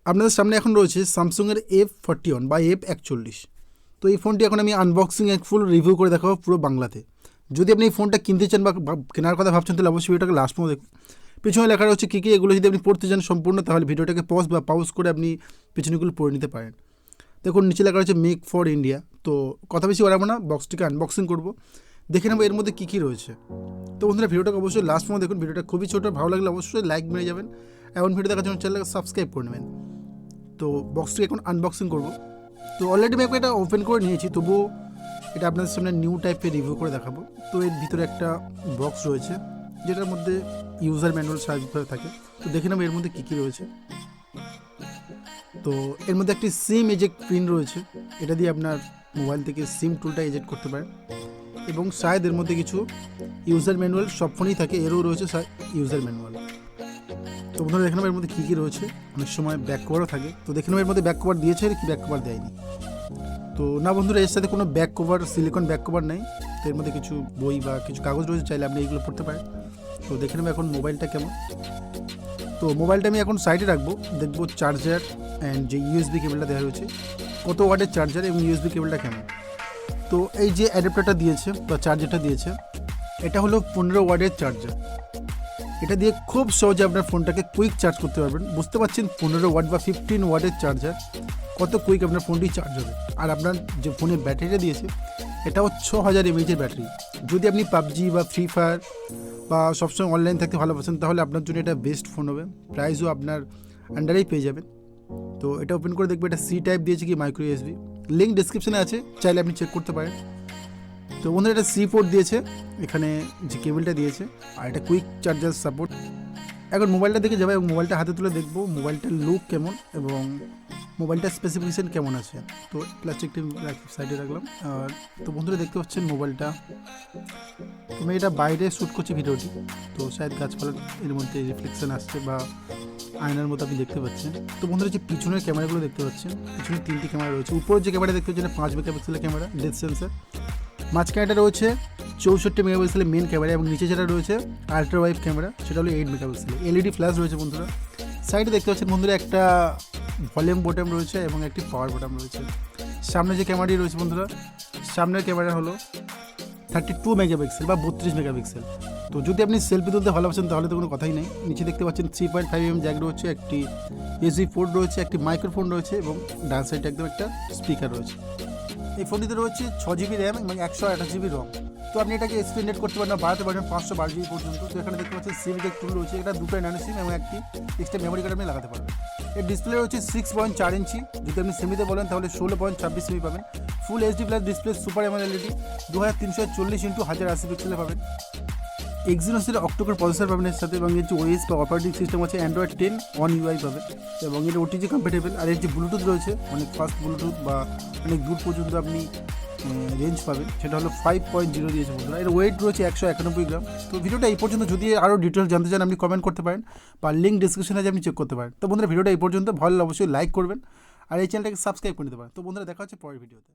আপনাদের সামনে এখন রয়েছে স্যামসাংয়ের F41 বা F41। তো এই ফোনটি এখন আমি আনবক্সিং এক ফুল রিভিউ করে দেখাবো পুরো বাংলাতে। যদি আপনি এই ফোনটা কিনতে চান বা কেনার কথা ভাবছেন তাহলে অবশ্যই ভিডিওটাকে লাস্ট পর্যন্ত দেখুন। পিছনে লেখা রয়েছে কী এগুলো যদি আপনি পড়তে চান সম্পূর্ণ, তাহলে ভিডিওটাকে পাউজ করে আপনি পিছনেগুলো পড়ে নিতে পারেন। দেখুন নিচে লেখা রয়েছে মেক ফর ইন্ডিয়া। তো কথা বেশি বাড়াবো না, বক্সটিকে আনবক্সিং করবো, দেখে নেবো এর মধ্যে কী রয়েছে। তো বন্ধুরা ভিডিওটাকে অবশ্যই লাস্ট পর্যন্ত দেখুন। ভিডিওটা খুবই ছোটো, ভালো লাগলে অবশ্যই লাইক মেরে যাবেন। এমন ভিডিও দেখার জন্য চ্যানেলকে সাবস্ক্রাইব করে নেবেন। তো বক্সটিকে এখন আনবক্সিং করবো। তো অলরেডি আমি এটা ওপেন করে নিয়েছি, তবুও এটা আপনাদের সামনে নিউ টাইপের রিভিউ করে দেখাবো। তো এর ভিতরে একটা বক্স রয়েছে যেটার মধ্যে ইউজার ম্যানুয়াল সার্ভিস থাকে। তো দেখে নেবো এর মধ্যে কী রয়েছে। তো এর মধ্যে একটি সিম এজেক্ট পিন রয়েছে, এটা দিয়ে আপনার মোবাইল থেকে সিম টুলটা এজেক্ট করতে পারেন। এবং শায়দ এর মধ্যে কিছু ইউজার ম্যানুয়াল, সব ফোনেই থাকে, এরও রয়েছে ইউজার ম্যানুয়াল। তো বন্ধুরা দেখে নেবো এর মধ্যে কী রয়েছে। অনেক সময় ব্যাক কভারও থাকে, তো দেখে নেবো এর মধ্যে ব্যাক কভার দিয়েছে কি ব্যাক কভার দেয়নি। তো না বন্ধুরা, এর সাথে কোনো back cover, silicone back cover নেই। তো এর মধ্যে কিছু বই বা কিছু কাগজ রয়েছে, চাইলে আপনি এইগুলো পড়তে পারেন। তো দেখে নেবো এখন মোবাইলটা কেমন। তো মোবাইলটা আমি এখন সাইডে রাখবো, দেখবো চার্জার অ্যান্ড যে ইউএসবি কেবলটা দেওয়া হয়েছে, কত ওয়াটের চার্জার এবং ইউএসবি কেবলটা কেমন। তো এই যে অ্যাডাপ্টারটা দিয়েছে বা চার্জারটা দিয়েছে, এটা হলো 15 ওয়াটের চার্জার। এটা দিয়ে খুব সহজে আপনার ফোনটাকে কুইক চার্জ করতে পারবেন। বুঝতে পারছেন 15 ওয়াট বা 15 ওয়াটের চার্জার কত কুইক আপনার ফোনটি চার্জ হবে। আর আপনার যে ফোনের ব্যাটারিটা দিয়েছে এটাও 6000 mAh ব্যাটারি। যদি আপনি পাবজি বা ফ্রি ফায়ার বা সবসময় অনলাইন থাকতে ভালোবাসেন তাহলে আপনার জন্য এটা বেস্ট ফোন হবে। প্রাইসও আপনার আন্ডারেই পেয়ে যাবেন। তো এটা ওপেন করে দেখবে এটা সি টাইপ দিয়েছে কি microSD, লিঙ্ক ডিসক্রিপশনে আছে, চাইলে আপনি চেক করতে পারেন। তো বন্ধুরা এটা C4 দিয়েছে, এখানে যে কেবলটা দিয়েছে, আর এটা কুইক চার্জার সাপোর্ট। এখন মোবাইলটা দেখে যাবে এবং মোবাইলটা হাতে তুলে দেখবো মোবাইলটার লুক কেমন এবং মোবাইলটার স্পেসিফিকেশান কেমন আছে। তো প্লাস্টিকটি সাইডে রাখলাম। আর তো বন্ধুরা দেখতে পাচ্ছেন মোবাইলটা, আমি এটা বাইরে শ্যুট করছি ভিডিওটি। তো শায়দ গাছপালার এর মধ্যে রিফ্লেকশান আসছে বা আয়নার মতো আপনি দেখতে পাচ্ছেন। তো বন্ধুরা যে পিছনের ক্যামেরাগুলো দেখতে পাচ্ছেন, পিছনে 3টি ক্যামেরা রয়েছে। উপরের যে ক্যামেরা দেখতে পাচ্ছেন 5 মেগাপিক্সেলের ক্যামেরা, ডেপথ সেন্সার। মাঝখানেটা রয়েছে 64 মেগাপিক্সেলের মেন ক্যামেরা এবং নিচে যেটা রয়েছে আল্ট্রা ওয়াইড ক্যামেরা, সেটা হলো 8 মেগাপিক্সেলের। এলইডি ফ্ল্যাশ রয়েছে বন্ধুরা। সাইডে দেখতে পাচ্ছেন বন্ধুরা একটা ভলিউম বোতাম রয়েছে এবং একটি পাওয়ার বোতাম রয়েছে। সামনে যে ক্যামেরাটি রয়েছে বন্ধুরা, সামনের ক্যামেরা হলো 32 মেগাপিক্সেল বা 32 মেগাপিক্সেল। তো যদি আপনি সেলফি তুলতে ভালোবাসেন তাহলে তো কোনো কথাই নেই। নিচে দেখতে পাচ্ছেন 3.5mm জ্যাক রয়েছে, একটি USB পোর্ট রয়েছে, একটি মাইক্রোফোন রয়েছে এবং ডান সাইডে একদম একটা স্পিকার রয়েছে। এই ফোনটিতে রয়েছে 6GB র্যাম এবং 128GB রম। তো আপনি এটাকে এক্সটেন্ডেড করতে পারেন, বাড়াতে পারেন 512GB পর্যন্ত। তো এখানে দেখতে পাচ্ছেন সিম যে টুল রয়েছে, এটা দুটো ন্যানো সিম এবং একটি এক্সট্রা মেমোরি কার্ড আপনি লাগাতে পারবেন। এর ডিসপ্লে রয়েছে 6.4 ইঞ্চি, যদি আপনি সেমিতে বলেন তাহলে 16.26 সেমি পাবেন। ফুল HD plus display, super AMOLED 2340x1080 পিক্সেলে পাবেন। এক্সিনোসের Octa Core প্রসেসর পাবেন এর সাথে, এবং এর যে OS বা অপারেটিং সিস্টেম আছে Android 10 অন UI পাবেন, এবং এর OTG Compatible। আর এর যে ব্লুটুথ রয়েছে, অনেক ফাস্ট ব্লুটুথ বা অনেক দূর পর্যন্ত আপনি রেঞ্জ পাবেন, সেটা হলো 5.0 দিয়েছে বন্ধুরা। এর ওয়েট রয়েছে 191 গ্রাম। তো ভিডিওটা এই পর্যন্ত, যদি আরও ডিটেলস জানতে চান আপনি কমেন্ট করতে পারেন বা লিঙ্ক ডিসক্রিপশনে আছে, আপনি চেক করতে পারেন। তো বন্ধুরা ভিডিওটা এই পর্যন্ত, ভালো অবশ্যই লাইক করবেন আর এই চ্যানেলটাকে সাবস্ক্রাইব করে নিতে পারেন। তো বন্ধুরা দেখা হচ্ছে পরের ভিডিওতে।